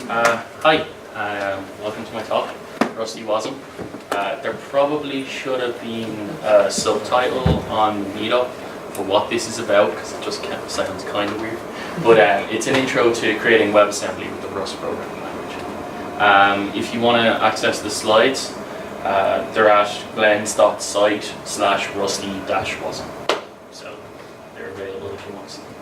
Hi, welcome to my talk, Rusty WASM. There probably should have been a subtitle on Meetup for what this is about, because it just sounds kind of weird. But it's an intro to creating WebAssembly with the Rust programming language. If you want to access the slides, they're at glens.site/rusty-wasm. So they're available if you want to see them.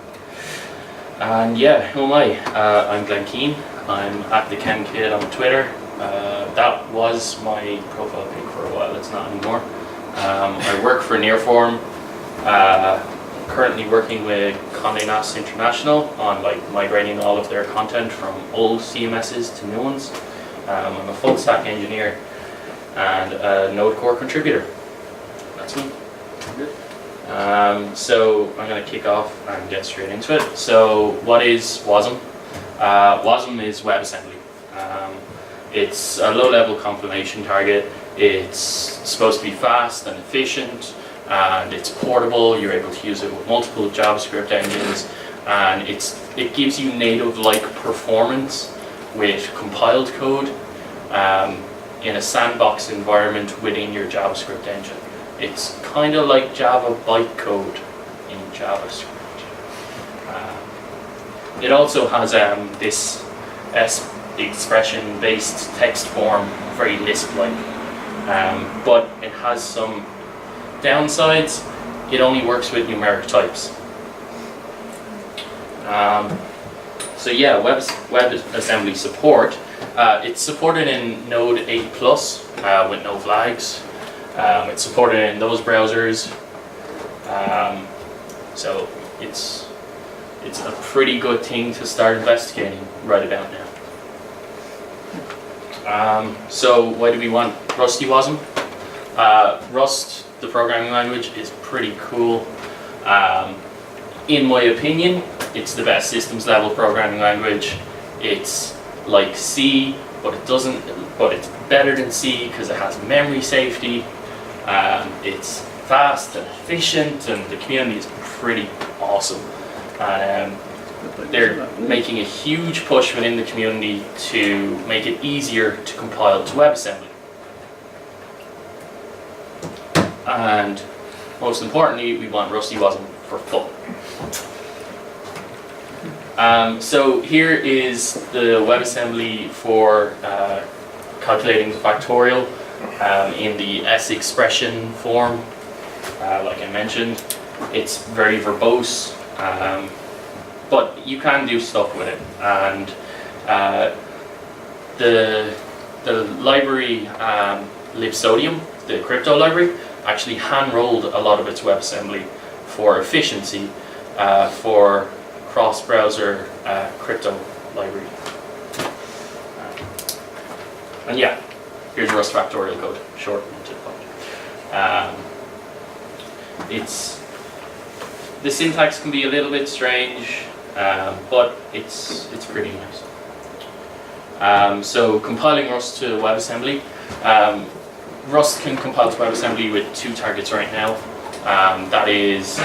And yeah, who am I? I'm Glen Keane. I'm at the Ken Kid on Twitter. That was my profile pic for a while. It's not anymore. I work for Nearform. Currently working with Condé Nast International on migrating all of their content from old CMSs to new ones. I'm a full stack engineer and a Node core contributor. That's me. So I'm going to kick off and get straight into it. So what is WASM? WASM is WebAssembly. It's a low-level compilation target. It's supposed to be fast and efficient, and it's portable. You're able to use it with multiple JavaScript engines, and it gives you native-like performance with compiled code in a sandbox environment within your JavaScript engine. It's kind of like Java bytecode in JavaScript. It also has this expression-based text form, very Lisp-like, but it has some downsides. It only works with numeric types. So yeah, WebAssembly support. It's supported in Node 8+ with no flags. It's supported in those browsers, so it's a pretty good thing to start investigating right about now. So why do we want Rusty WASM? Rust, the programming language, is pretty cool. In my opinion, it's the best systems level programming language. It's like C, but it's better than C because it has memory safety. It's fast and efficient, and the community is pretty awesome. And they're making a huge push within the community to make it easier to compile to WebAssembly. And most importantly, we want Rusty WASM for fun. So here is the WebAssembly for calculating the factorial in the S expression form. Like I mentioned, it's very verbose, but you can do stuff with it. And the library libsodium, the crypto library, actually hand-rolled a lot of its WebAssembly for efficiency for cross-browser crypto library. And yeah, here's Rust factorial code, short and to the point. The syntax can be a little bit strange, but it's pretty nice. So compiling Rust to WebAssembly. Rust can compile to WebAssembly with two targets right now. That is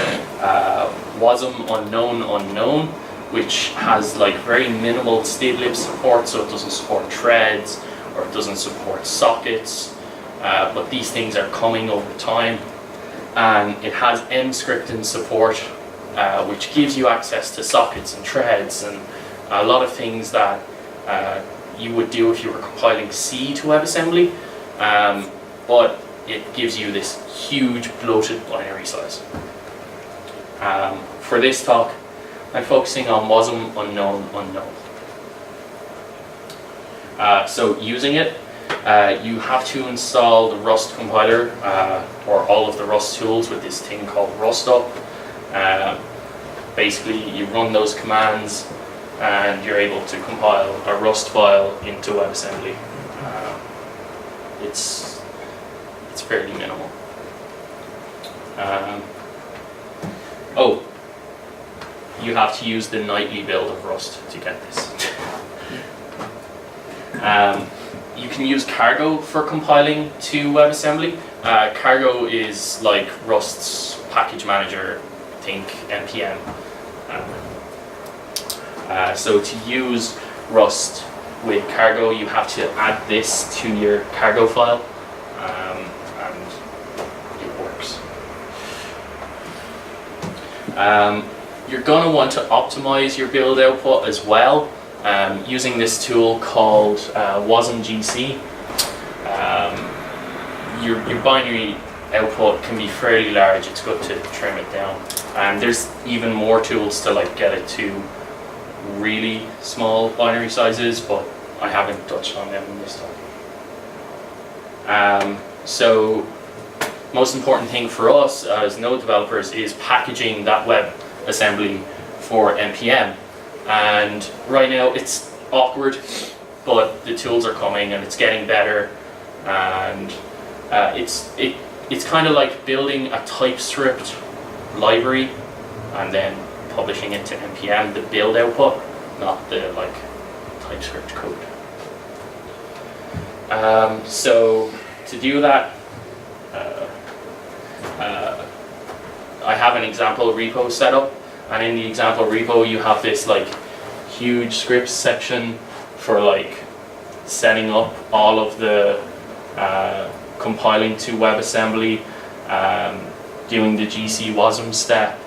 WASM unknown, which has very minimal stdlib support, so it doesn't support threads or it doesn't support sockets. But these things are coming over time. And it has mscripting support, which gives you access to sockets and threads and a lot of things that you would do if you were compiling C to WebAssembly, but it gives you this huge bloated binary size. For this talk, I'm focusing on WASM unknown. So using it, you have to install the Rust compiler or all of the Rust tools with this thing called rustup. Basically, you run those commands and you're able to compile a Rust file into WebAssembly. It's fairly minimal. You have to use the nightly build of Rust to get this. You can use Cargo for compiling to WebAssembly. Cargo is like Rust's package manager, think npm. So to use Rust with cargo, you have to add this to your cargo file, and it works. You're going to want to optimize your build output as well, using this tool called WASM GC. Your binary output can be fairly large. It's good to trim it down. And there's even more tools to like get it to really small binary sizes, but I haven't touched on them in this talk. So most important thing for us as Node developers is packaging that WebAssembly for NPM. And right now it's awkward, but the tools are coming and it's getting better. And it's kind of like building a TypeScript library and then publishing it to NPM, the build output, not the like TypeScript code. So to do that, I have an example repo set up, and in the example repo you have this like huge scripts section for like setting up all of the compiling to WebAssembly, doing the GC WASM step,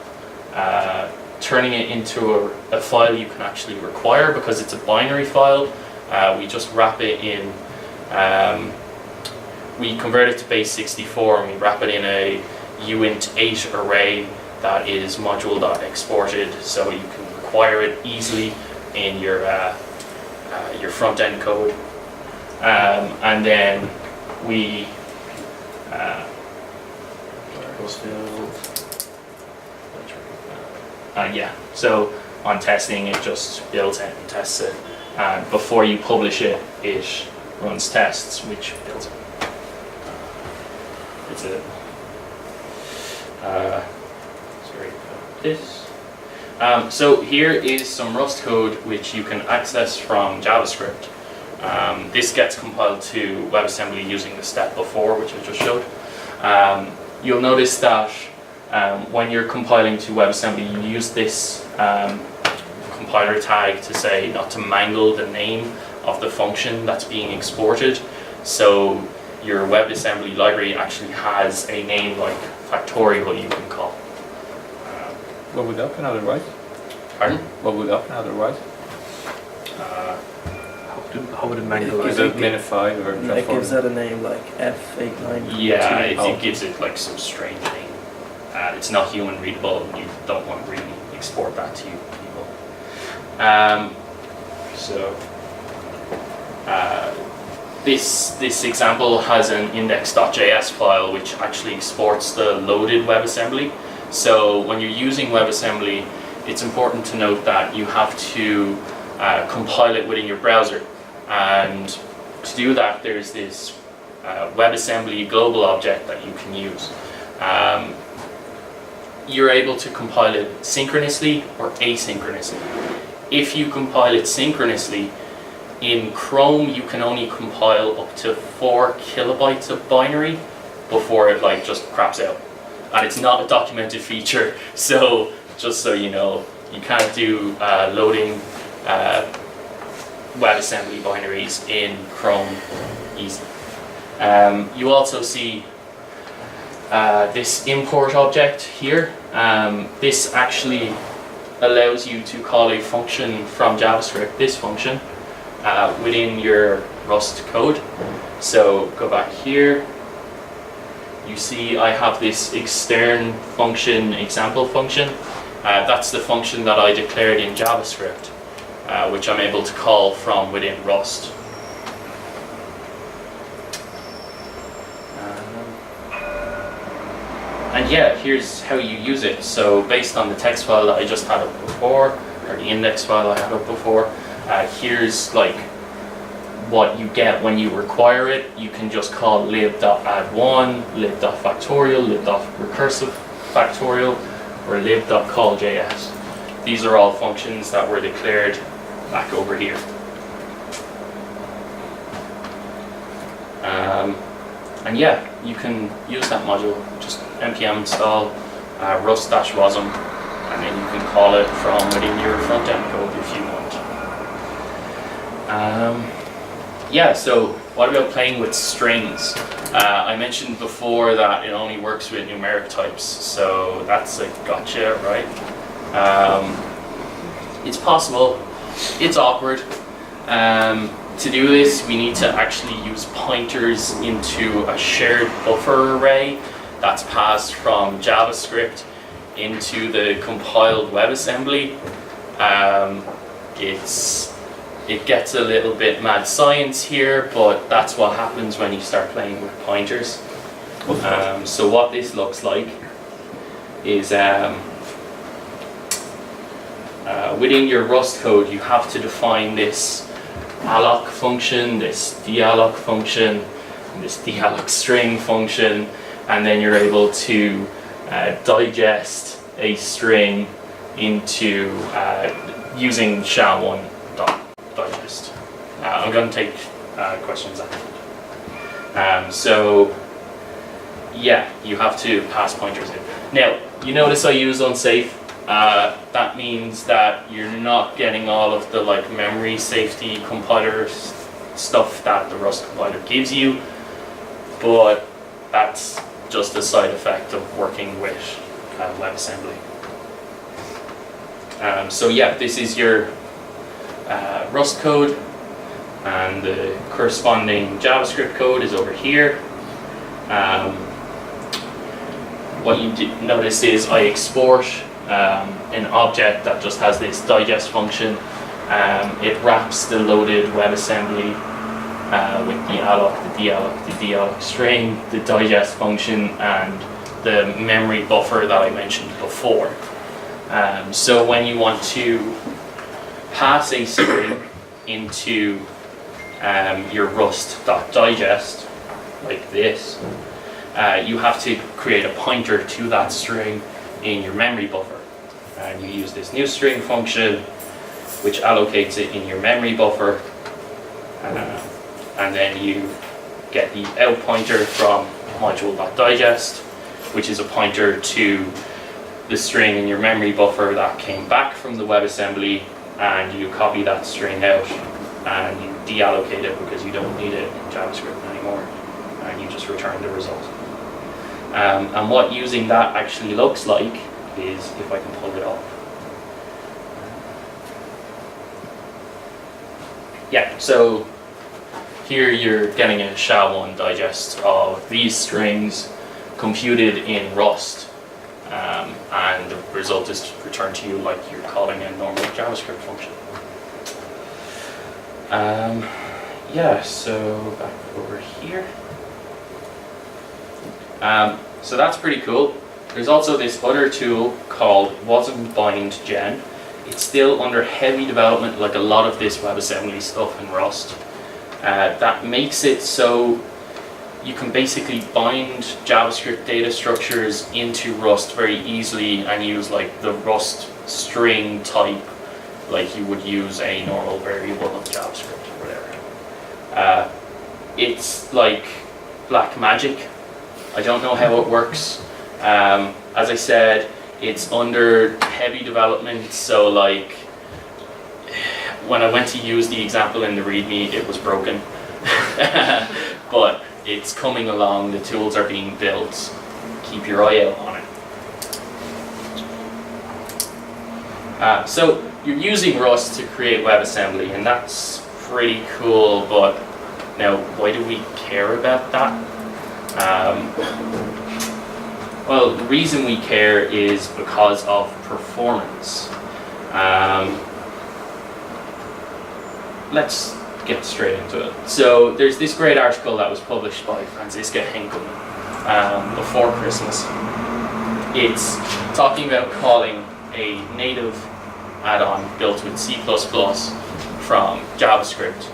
turning it into a file you can actually require because it's a binary file. We just wrap it in, we convert it to base 64 and we wrap it in a uint8 array that is module.exported, so you can require it easily in your front-end code. And then we yeah, so on testing it just builds it and tests it, and before you publish it, it runs tests which builds it. It's a sorry about this. So here is some Rust code which you can access from JavaScript. This gets compiled to WebAssembly using the step before, which I just showed. You'll notice that when you're compiling to WebAssembly, you use this compiler tag to say not to mangle the name of the function that's being exported. So your WebAssembly library actually has a name like factorial you can call. What would happen otherwise? Pardon? What would happen otherwise? How would it mangle? Is it minified or it gives that a name like F89? Yeah, it gives it like some strange name. It's not human readable, and you don't want to really export that to people. This example has an index.js file which actually exports the loaded WebAssembly. So when you're using WebAssembly, it's important to note that you have to compile it within your browser. And to do that, there's this WebAssembly global object that you can use. You're able to compile it synchronously or asynchronously. If you compile it synchronously, in Chrome you can only compile up to 4 kilobytes of binary before it like just craps out. And it's not a documented feature, so just so you know, you can't do loading WebAssembly binaries in Chrome easy. You also see this import object here. This actually allows you to call a function from JavaScript, this function, within your Rust code. So go back here. You see I have this extern function, example function. That's the function that I declared in JavaScript, which I'm able to call from within Rust. And yeah, here's how you use it. So based on the text file that I just had up before, or the index file I had up before, here's like what you get when you require it. You can just call lib.add1, lib.factorial, lib.recursive factorial, or lib.calljs. These are all functions that were declared back over here. And yeah, you can use that module, just npm install rust-wasm, and then you can call it from within your front-end code if you want. Yeah, so what about playing with strings? I mentioned before that it only works with numeric types, so that's a gotcha, right? It's possible, it's awkward. To do this, we need to actually use pointers into a shared buffer array that's passed from JavaScript into the compiled WebAssembly. It gets a little bit mad science here, but that's what happens when you start playing with pointers. So what this looks like is within your Rust code, you have to define this alloc function, this dealloc function, this dealloc string function, and then you're able to digest a string into using SHA-1.digest. I'm going to take questions at the end. So yeah, you have to pass pointers in. Now, you notice I use unsafe. That means that you're not getting all of the memory safety compiler stuff that the Rust compiler gives you, but that's just a side effect of working with WebAssembly. So yeah, this is your Rust code, and the corresponding JavaScript code is over here. What you notice is I export an object that just has this digest function. It wraps the loaded WebAssembly with the alloc, the dealloc string, the digest function, and the memory buffer that I mentioned before. So when you want to pass a string into your Rust.digest, like this, you have to create a pointer to that string in your memory buffer. And you use this new string function, which allocates it in your memory buffer, and then you get the out pointer from module.digest, which is a pointer to the string in your memory buffer that came back from the WebAssembly, and you copy that string out and you deallocate it because you don't need it in JavaScript anymore, and you just return the result. And what using that actually looks like is, if I can pull it off. Yeah, so here you're getting a SHA-1 digest of these strings computed in Rust, and the result is returned to you like you're calling a normal JavaScript function. Yeah, so back over here. So that's pretty cool. There's also this other tool called WASM bind gen. It's still under heavy development, like a lot of this WebAssembly stuff in Rust. That makes it so you can basically bind JavaScript data structures into Rust very easily and use the Rust string type like you would use a normal variable of JavaScript or whatever. It's like black magic. I don't know how it works. As I said, it's under heavy development, so when I went to use the example in the README, it was broken. But it's coming along, the tools are being built. Keep your eye out on it. So you're using Rust to create WebAssembly, and that's pretty cool, but now why do we care about that? Well, the reason we care is because of performance. Let's get straight into it. So there's this great article that was published by Franziska Henkelman before Christmas. It's talking about calling a native add-on built with C++ from JavaScript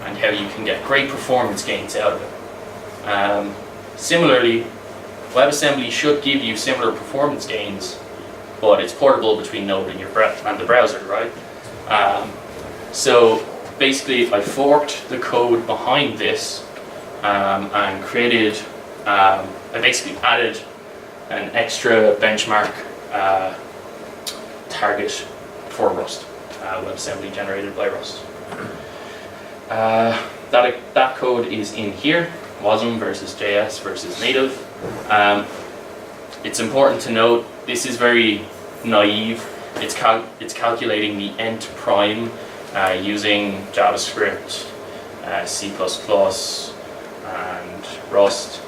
and how you can get great performance gains out of it. Similarly, WebAssembly should give you similar performance gains, but it's portable between Node and the browser, right? So basically, I forked the code behind this and created. I basically added an extra benchmark target for Rust, WebAssembly generated by Rust. That code is in here, WASM versus JS versus native. It's important to note, this is very naive. It's calculating the ent prime using JavaScript, C++, and Rust.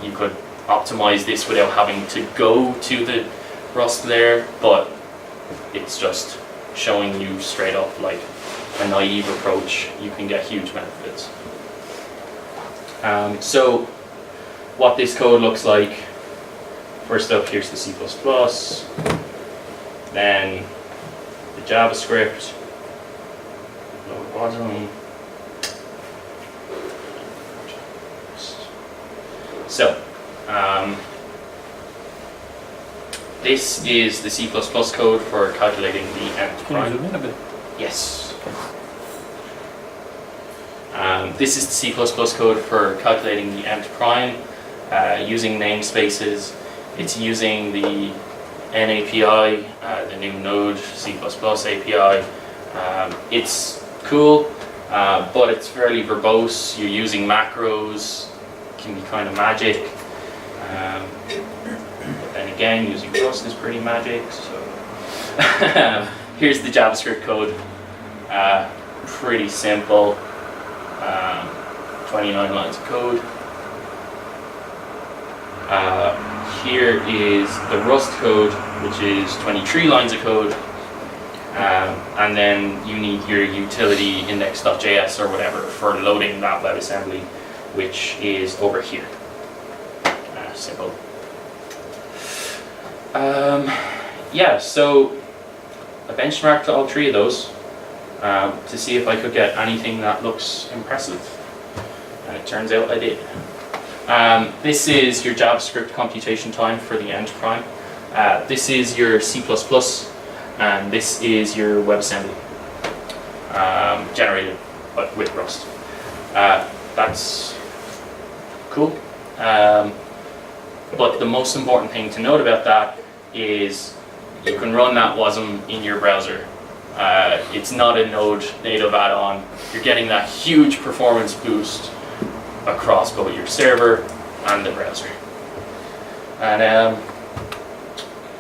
You could optimize this without having to go to the Rust layer, but it's just showing you straight up like a naive approach. You can get huge benefits. So what this code looks like, first up here's the C++, then the JavaScript, lower bottom. So this is the C++ code for calculating the ent Can you prime. zoom in a bit? Yes. This is the C++ code for calculating the ent prime using namespaces. It's using the N API, the new Node C++ API. It's cool, but it's fairly verbose. You're using macros, can be kind of magic. But then again, using Rust is pretty magic. So here's the JavaScript code. Pretty simple. 29 lines of code. Here is the Rust code, which is 23 lines of code. And then you need your utility index.js or whatever for loading that WebAssembly, which is over here. Simple. Yeah, so I benchmarked all three of those to see if I could get anything that looks impressive. And it turns out I did. This is your JavaScript computation time for the ent prime. This is your C++, and this is your WebAssembly generated but with Rust. That's cool. But the most important thing to note about that is you can run that WASM in your browser. It's not a Node native add-on. You're getting that huge performance boost across both your server and the browser. And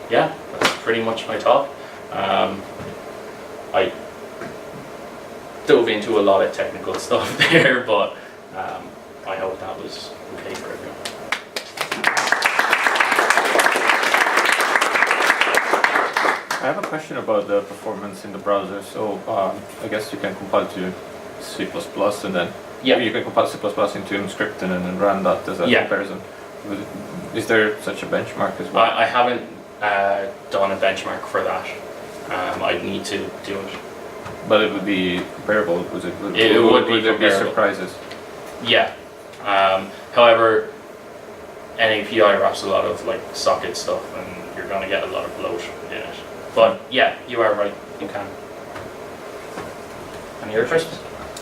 yeah, that's pretty much my talk. I dove into a lot of technical stuff there, but I hope that was okay for everyone. I have a question about the performance in the browser. So I guess you can compile to C++ and then you can compile C++ into Unscript and then run that as a comparison. Is there such a benchmark as well? I haven't done a benchmark for that. I'd need to do it. But it would be comparable, would it? Would Would there be comparable. surprises? Yeah. However, NAPI wraps a lot of like socket stuff, and you're going to get a lot of bloat in it. But yeah, you are right. You can. Any other questions?